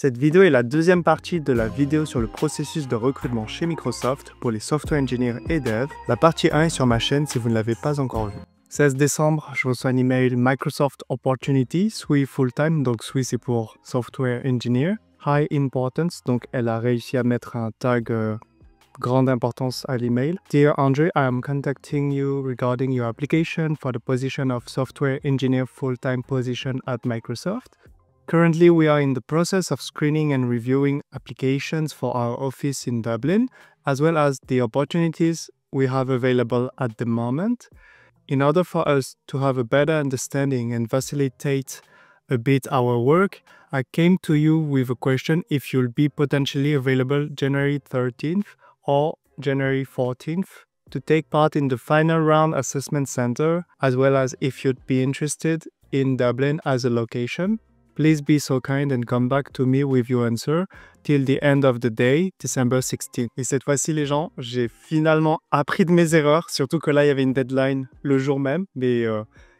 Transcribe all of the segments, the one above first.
Cette vidéo est la deuxième partie de la vidéo sur le processus de recrutement chez Microsoft pour les software engineers et devs. La partie 1 est sur ma chaîne si vous ne l'avez pas encore vue. 16 décembre, je reçois un email Microsoft Opportunity, SWE Full-Time, donc SWE c'est pour Software Engineer. High Importance, donc elle a réussi à mettre un tag grande importance à l'email. Dear Andre, I am contacting you regarding your application for the position of Software Engineer Full-Time position at Microsoft. Currently, we are in the process of screening and reviewing applications for our office in Dublin, as well as the opportunities we have available at the moment. In order for us to have a better understanding and facilitate a bit our work, I came to you with a question if you'll be potentially available January 13th or January 14th to take part in the final round assessment center, as well as if you'd be interested in Dublin as a location. Please be so kind and come back to me with your answer till the end of the day, December 16th. Et cette fois-ci, les gens, j'ai finalement appris de mes erreurs, surtout que là, il y avait une deadline le jour même, mais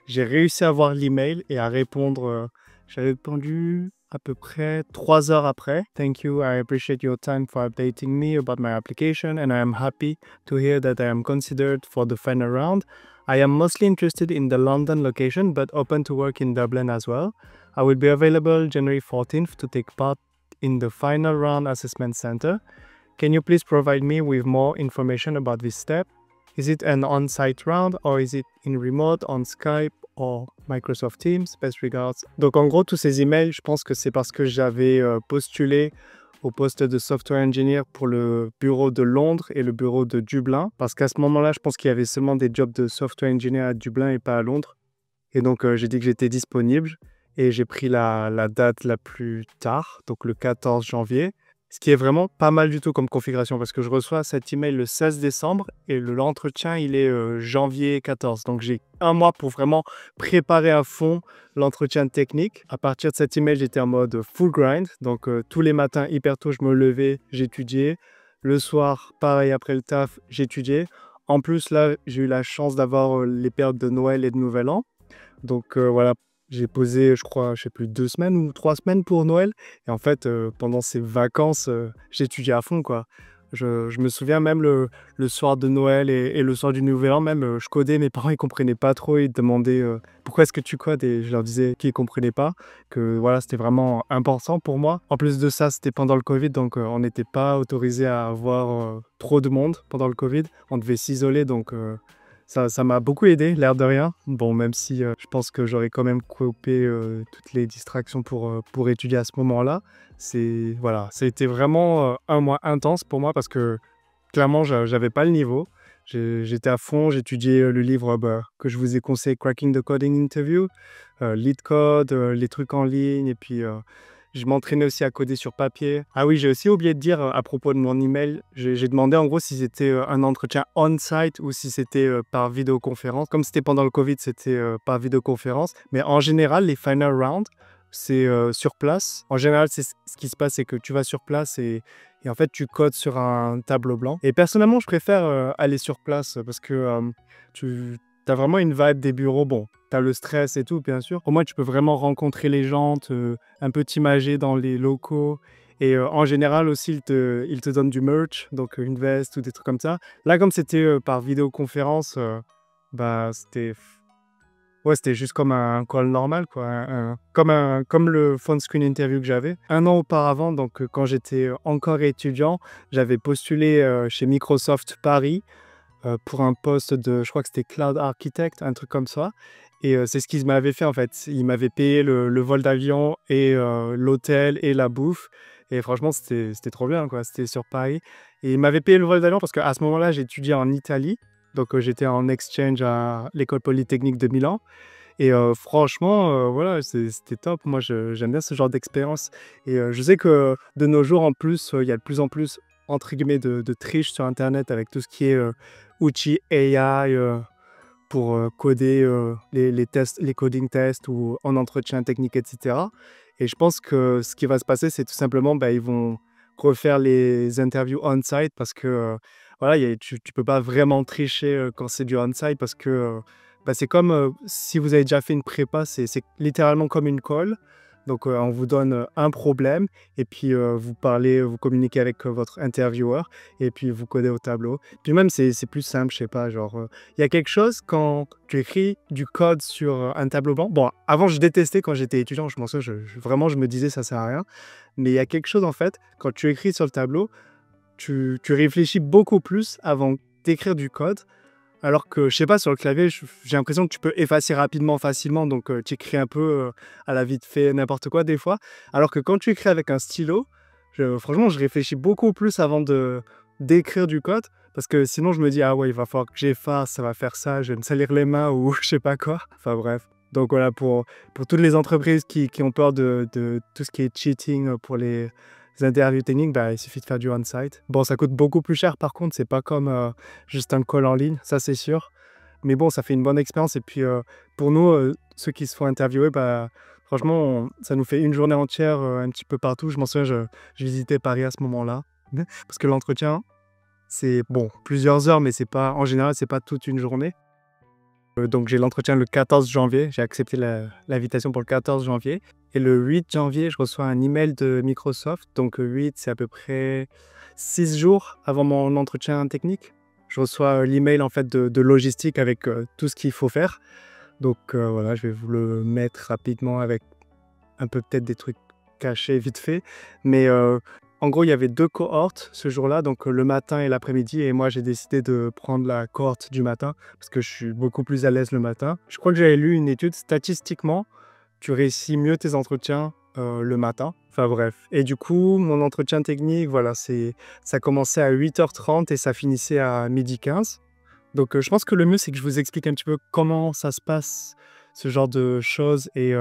j'ai réussi à voir l'email et à répondre. J'avais répondu à peu près 3 heures après. Thank you, I appreciate your time for updating me about my application and I am happy to hear that I am considered for the final round. I am mostly interested in the London location but open to work in Dublin as well. I will be available January 14th to take part in the final round assessment center. Can you please provide me with more information about this step? Is it an on-site round or is it in remote, on Skype or Microsoft Teams? Best regards. Donc en gros, tous ces emails, je pense que c'est parce que j'avais postulé au poste de software engineer pour le bureau de Londres et le bureau de Dublin. Parce qu'à ce moment-là, je pense qu'il y avait seulement des jobs de software engineer à Dublin et pas à Londres. Et donc j'ai dit que j'étais disponible. Et j'ai pris la date la plus tard, donc le 14 janvier, ce qui est vraiment pas mal du tout comme configuration parce que je reçois cet email le 16 décembre et l'entretien il est janvier 14. Donc j'ai un mois pour vraiment préparer à fond l'entretien technique. À partir de cet email, j'étais en mode full grind, donc tous les matins hyper tôt je me levais, j'étudiais. Le soir, pareil après le taf, j'étudiais. En plus là, j'ai eu la chance d'avoir les périodes de Noël et de Nouvel An. Donc voilà. J'ai posé, je crois, je sais plus, 2 semaines ou 3 semaines pour Noël. Et en fait, pendant ces vacances, j'étudiais à fond, quoi. Je me souviens même le soir de Noël et le soir du Nouvel An, même, je codais. Mes parents, ils comprenaient pas trop. Ils demandaient pourquoi est-ce que tu codes? Et je leur disais qu'ils comprenaient pas, que voilà, c'était vraiment important pour moi. En plus de ça, c'était pendant le Covid, donc on n'était pas autorisé à avoir trop de monde pendant le Covid. On devait s'isoler, donc ça m'a beaucoup aidé, l'air de rien. Bon, même si je pense que j'aurais quand même coupé toutes les distractions pour étudier à ce moment-là. Voilà, ça a été vraiment un mois intense pour moi parce que clairement, j'avais pas le niveau. J'étais à fond, j'étudiais le livre que je vous ai conseillé, Cracking the Coding Interview, Lead Code, les trucs en ligne, et puis je m'entraînais aussi à coder sur papier. Ah oui, j'ai aussi oublié de dire à propos de mon email, j'ai demandé en gros si c'était un entretien on-site ou si c'était par vidéoconférence. Comme c'était pendant le Covid, c'était par vidéoconférence. Mais en général, les final rounds, c'est sur place. En général, ce qui se passe, c'est que tu vas sur place et en fait, tu codes sur un tableau blanc. Et personnellement, je préfère aller sur place parce que tu as vraiment une vibe des bureaux. Bon, tu as le stress et tout, bien sûr. Au moins, tu peux vraiment rencontrer les gens, un peu t'imager dans les locaux. Et en général aussi, ils te donnent du merch, donc une veste ou des trucs comme ça. Là, comme c'était par vidéoconférence, bah, c'était juste comme un call normal, quoi. Comme le phone screen interview que j'avais. Un an auparavant, donc quand j'étais encore étudiant, j'avais postulé chez Microsoft Paris pour un poste de, je crois que c'était Cloud Architect, un truc comme ça. Et c'est ce qu'ils m'avaient fait en fait. Ils m'avaient payé le vol d'avion et l'hôtel et la bouffe. Et franchement, c'était trop bien, quoi. C'était sur Paris. Et ils m'avaient payé le vol d'avion parce qu'à ce moment-là, j'étudiais en Italie. Donc j'étais en exchange à l'école polytechnique de Milan. Et franchement, voilà, c'était top. Moi, j'aime bien ce genre d'expérience. Et je sais que de nos jours, en plus, il y a de plus en plus, entre guillemets, de triche sur Internet avec tout ce qui est outils AI pour coder les tests, les coding tests ou en entretien technique, etc. Et je pense que ce qui va se passer, c'est tout simplement, ils vont refaire les interviews on-site parce que voilà, tu ne peux pas vraiment tricher quand c'est du on-site parce que c'est comme si vous avez déjà fait une prépa, c'est littéralement comme une call. Donc, on vous donne un problème et puis vous parlez, vous communiquez avec votre intervieweur et puis vous codez au tableau. Puis même, c'est plus simple, je sais pas, genre, il y a quelque chose quand tu écris du code sur un tableau blanc. Bon, avant, je détestais quand j'étais étudiant, je m'en souviens, vraiment, je me disais ça sert à rien. Mais il y a quelque chose, en fait, quand tu écris sur le tableau, tu réfléchis beaucoup plus avant d'écrire du code. Alors que, je sais pas, sur le clavier, j'ai l'impression que tu peux effacer rapidement, facilement, donc tu écris un peu à la vite fait, n'importe quoi des fois. Alors que quand tu écris avec un stylo, franchement, je réfléchis beaucoup plus avant d'écrire du code, parce que sinon je me dis, ah ouais, il va falloir que j'efface, ça va faire ça, je vais me salir les mains ou je sais pas quoi. Enfin bref. Donc voilà, pour toutes les entreprises qui ont peur de tout ce qui est cheating pour les interviews techniques, bah, il suffit de faire du on-site. Bon, ça coûte beaucoup plus cher par contre, c'est pas comme juste un call en ligne, ça c'est sûr. Mais bon, ça fait une bonne expérience. Et puis pour nous, ceux qui se font interviewer, bah, franchement, ça nous fait une journée entière un petit peu partout. Je m'en souviens, je visitais Paris à ce moment-là. Parce que l'entretien, c'est bon, plusieurs heures, mais c'est pas, en général, c'est pas toute une journée. Donc j'ai l'entretien le 14 janvier, j'ai accepté l'invitation pour le 14 janvier. Et le 8 janvier, je reçois un email de Microsoft. Donc 8, c'est à peu près 6 jours avant mon entretien technique. Je reçois l'email en fait de logistique avec tout ce qu'il faut faire. Donc voilà, je vais vous le mettre rapidement avec un peu peut-être des trucs cachés vite fait. Mais en gros, il y avait 2 cohortes ce jour-là, donc le matin et l'après-midi. Et moi, j'ai décidé de prendre la cohorte du matin parce que je suis beaucoup plus à l'aise le matin. Je crois que j'avais lu une étude, statistiquement, tu réussis mieux tes entretiens le matin. Enfin bref. Et du coup, mon entretien technique, voilà, ça commençait à 8h30 et ça finissait à 12h15. Donc je pense que le mieux, c'est que je vous explique un petit peu comment ça se passe, ce genre de choses, et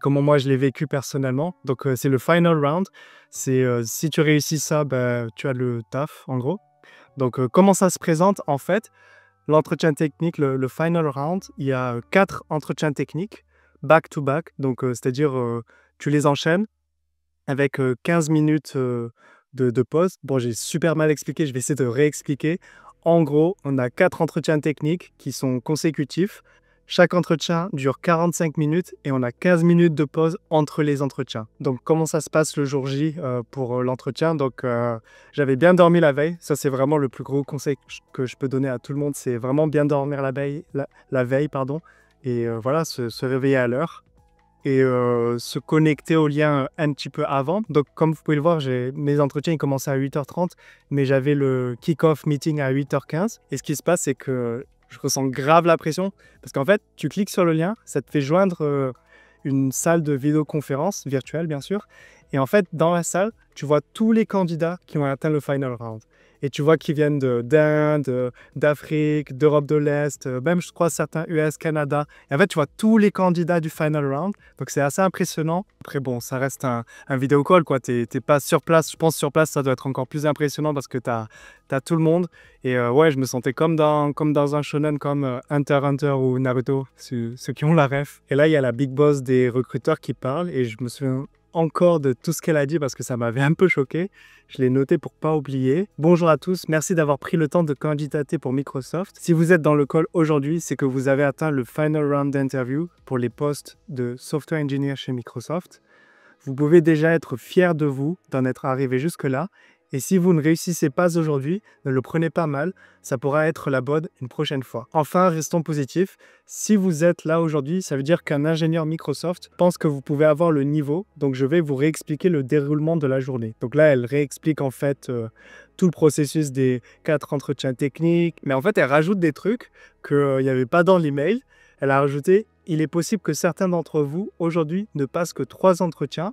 comment moi je l'ai vécu personnellement. Donc c'est le final round. C'est si tu réussis ça, bah, tu as le taf, en gros. Donc comment ça se présente, en fait? L'entretien technique, le final round, il y a 4 entretiens techniques, back to back. Donc c'est-à-dire, tu les enchaînes avec 15 minutes de pause. Bon, j'ai super mal expliqué, je vais essayer de réexpliquer. En gros, on a 4 entretiens techniques qui sont consécutifs. Chaque entretien dure 45 minutes et on a 15 minutes de pause entre les entretiens. Donc, comment ça se passe le jour J pour l'entretien? Donc, j'avais bien dormi la veille. Ça, c'est vraiment le plus gros conseil que je peux donner à tout le monde. C'est vraiment bien dormir la veille, pardon. Et voilà, se réveiller à l'heure et se connecter au lien un petit peu avant. Donc, comme vous pouvez le voir, mes entretiens ils commençaient à 8h30, mais j'avais le kick-off meeting à 8h15. Et ce qui se passe, c'est que je ressens grave la pression parce qu'en fait, tu cliques sur le lien, ça te fait joindre une salle de vidéoconférence virtuelle, bien sûr. Et en fait, dans la salle, tu vois tous les candidats qui ont atteint le final round. Et tu vois qu'ils viennent d'Inde, d'Afrique, d'Europe de l'Est, même je crois certains US, Canada. Et en fait, tu vois tous les candidats du final round. Donc c'est assez impressionnant. Après bon, ça reste un vidéo call, quoi. T'es pas sur place. Je pense sur place, ça doit être encore plus impressionnant parce que t'as tout le monde. Et ouais, je me sentais comme dans un shonen comme Hunter x Hunter ou Naruto, ceux qui ont la ref. Et là, il y a la big boss des recruteurs qui parle et je me souviens encore de tout ce qu'elle a dit parce que ça m'avait un peu choqué. Je l'ai noté pour pas oublier. Bonjour à tous, merci d'avoir pris le temps de candidater pour Microsoft. Si vous êtes dans le call aujourd'hui, c'est que vous avez atteint le final round d'interview pour les postes de software engineer chez Microsoft. Vous pouvez déjà être fier de vous d'en être arrivé jusque-là. Et si vous ne réussissez pas aujourd'hui, ne le prenez pas mal, ça pourra être la bonne une prochaine fois. Enfin, restons positifs. Si vous êtes là aujourd'hui, ça veut dire qu'un ingénieur Microsoft pense que vous pouvez avoir le niveau. Donc, je vais vous réexpliquer le déroulement de la journée. Donc là, elle réexplique en fait tout le processus des 4 entretiens techniques. Mais en fait, elle rajoute des trucs qu'il n'y avait pas dans l'email. Elle a rajouté, il est possible que certains d'entre vous, aujourd'hui, ne passent que 3 entretiens.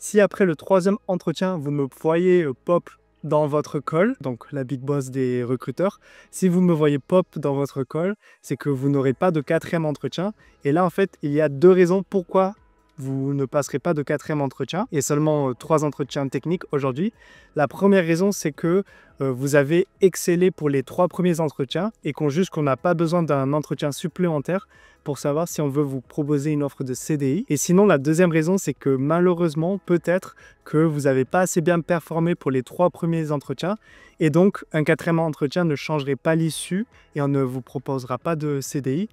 Si après le 3e entretien, vous me voyez pop dans votre call, donc la big boss des recruteurs, si vous me voyez pop dans votre call, c'est que vous n'aurez pas de 4e entretien. Et là, en fait, il y a 2 raisons pourquoi vous ne passerez pas de 4e entretien et seulement 3 entretiens techniques aujourd'hui. La première raison, c'est que vous avez excellé pour les 3 premiers entretiens et qu'on juge qu'on n'a pas besoin d'un entretien supplémentaire pour savoir si on veut vous proposer une offre de CDI. Et sinon, la deuxième raison, c'est que malheureusement, peut-être que vous n'avez pas assez bien performé pour les 3 premiers entretiens et donc un 4e entretien ne changerait pas l'issue et on ne vous proposera pas de CDI.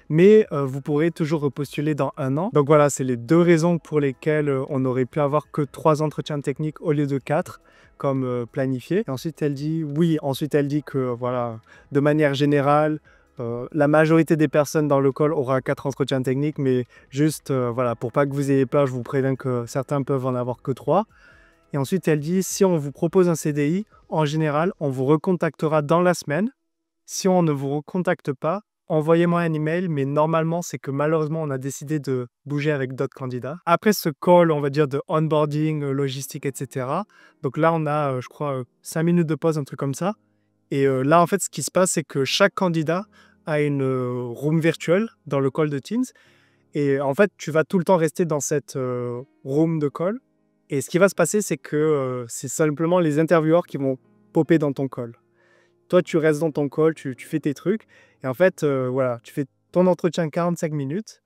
mais vous pourrez toujours repostuler dans 1 an. Donc voilà, c'est les 2 raisons pour lesquelles on aurait pu avoir que 3 entretiens techniques au lieu de 4 comme planifié. Et ensuite elle dit que voilà, de manière générale, la majorité des personnes dans le call aura 4 entretiens techniques, mais juste voilà, pour pas que vous ayez peur, je vous préviens que certains peuvent en avoir que 3. Et ensuite elle dit, si on vous propose un CDI, en général, on vous recontactera dans la semaine. Si on ne vous recontacte pas, envoyez-moi un email, mais normalement, c'est que malheureusement, on a décidé de bouger avec d'autres candidats. Après ce call, on va dire de onboarding, logistique, etc. Donc là, on a, je crois, 5 minutes de pause, un truc comme ça. Et là, en fait, ce qui se passe, c'est que chaque candidat a une room virtuelle dans le call de Teams. Et en fait, tu vas tout le temps rester dans cette room de call. Et ce qui va se passer, c'est que c'est simplement les intervieweurs qui vont popper dans ton call. Toi, tu restes dans ton call, tu fais tes trucs. Et en fait, voilà, tu fais ton entretien 45 minutes.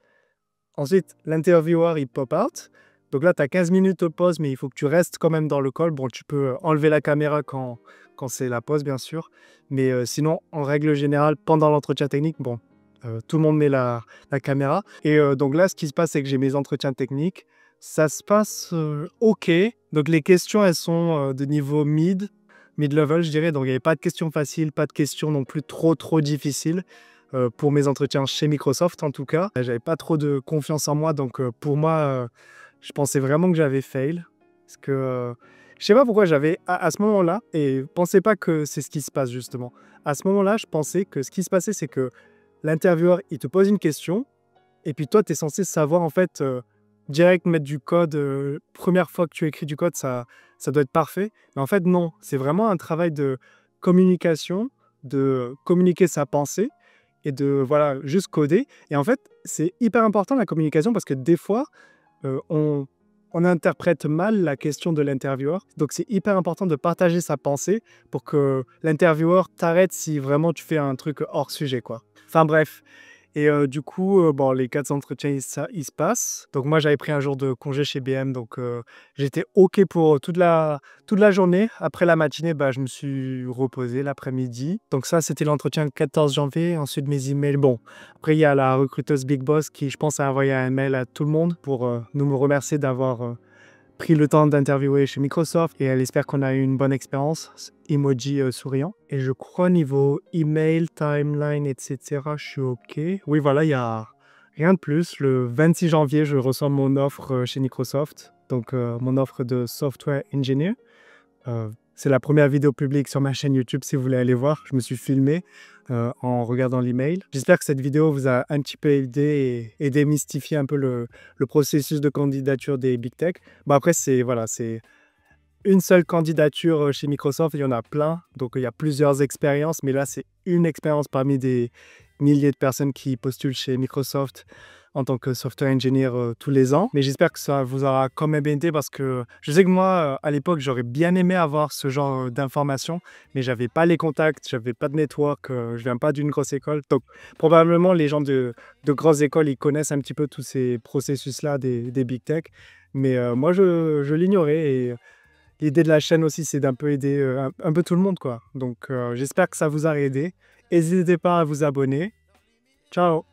Ensuite, l'intervieweur, il pop out. Donc là, tu as 15 minutes de pause, mais il faut que tu restes quand même dans le call. Bon, tu peux enlever la caméra quand c'est la pause, bien sûr. Mais sinon, en règle générale, pendant l'entretien technique, bon, tout le monde met la caméra. Et donc là, ce qui se passe, c'est que j'ai mes entretiens techniques. Ça se passe OK. Donc les questions, elles sont de niveau mid-level, je dirais. Donc il n'y avait pas de questions faciles, pas de questions non plus trop difficiles. Pour mes entretiens chez Microsoft, en tout cas. J'avais pas trop de confiance en moi. Donc pour moi, je pensais vraiment que j'avais fail. Parce que je sais pas pourquoi j'avais, à ce moment-là, et pensez pas que c'est ce qui se passe justement. À ce moment-là, je pensais que ce qui se passait, c'est que l'intervieweur, il te pose une question, et puis toi, tu es censé savoir en fait direct mettre du code. Première fois que tu écris du code, ça doit être parfait. Mais en fait, non. C'est vraiment un travail de communication, de communiquer sa pensée et de voilà, juste coder. Et en fait, c'est hyper important la communication parce que des fois, on interprète mal la question de l'intervieweur. Donc c'est hyper important de partager sa pensée pour que l'intervieweur t'arrête si vraiment tu fais un truc hors sujet, quoi. Enfin bref. Et du coup, bon, les 4 entretiens, ils se passent. Donc moi, j'avais pris un jour de congé chez BM, donc j'étais OK pour toute la journée. Après la matinée, bah, je me suis reposé l'après-midi. Donc ça, c'était l'entretien le 14 janvier. Ensuite, mes emails. Bon, après, il y a la recruteuse Big Boss qui, je pense, a envoyé un mail à tout le monde pour nous me remercier d'avoir pris le temps d'interviewer chez Microsoft et elle espère qu'on a eu une bonne expérience. Emoji souriant. Et je crois niveau email, timeline, etc., je suis OK. Oui, voilà, il n'y a rien de plus. Le 26 janvier, je reçois mon offre chez Microsoft. Donc, mon offre de software engineer. C'est la première vidéo publique sur ma chaîne YouTube si vous voulez aller voir. Je me suis filmé en regardant l'email. J'espère que cette vidéo vous a un petit peu aidé et démystifié un peu le processus de candidature des Big Tech. Bon, après, c'est voilà, c'est une seule candidature chez Microsoft. Il y en a plein. Donc, il y a plusieurs expériences. Mais là, c'est une expérience parmi des milliers de personnes qui postulent chez Microsoft en tant que software engineer tous les ans. Mais j'espère que ça vous aura quand même aidé parce que je sais que moi, à l'époque, j'aurais bien aimé avoir ce genre d'informations, mais j'avais pas les contacts, j'avais pas de network, je viens pas d'une grosse école. Donc, probablement, les gens de grosses écoles, ils connaissent un petit peu tous ces processus-là des Big Tech. Mais moi, je l'ignorais et l'idée de la chaîne aussi, c'est d'un peu aider un peu tout le monde, quoi. Donc, j'espère que ça vous a aidé. N'hésitez pas à vous abonner. Ciao!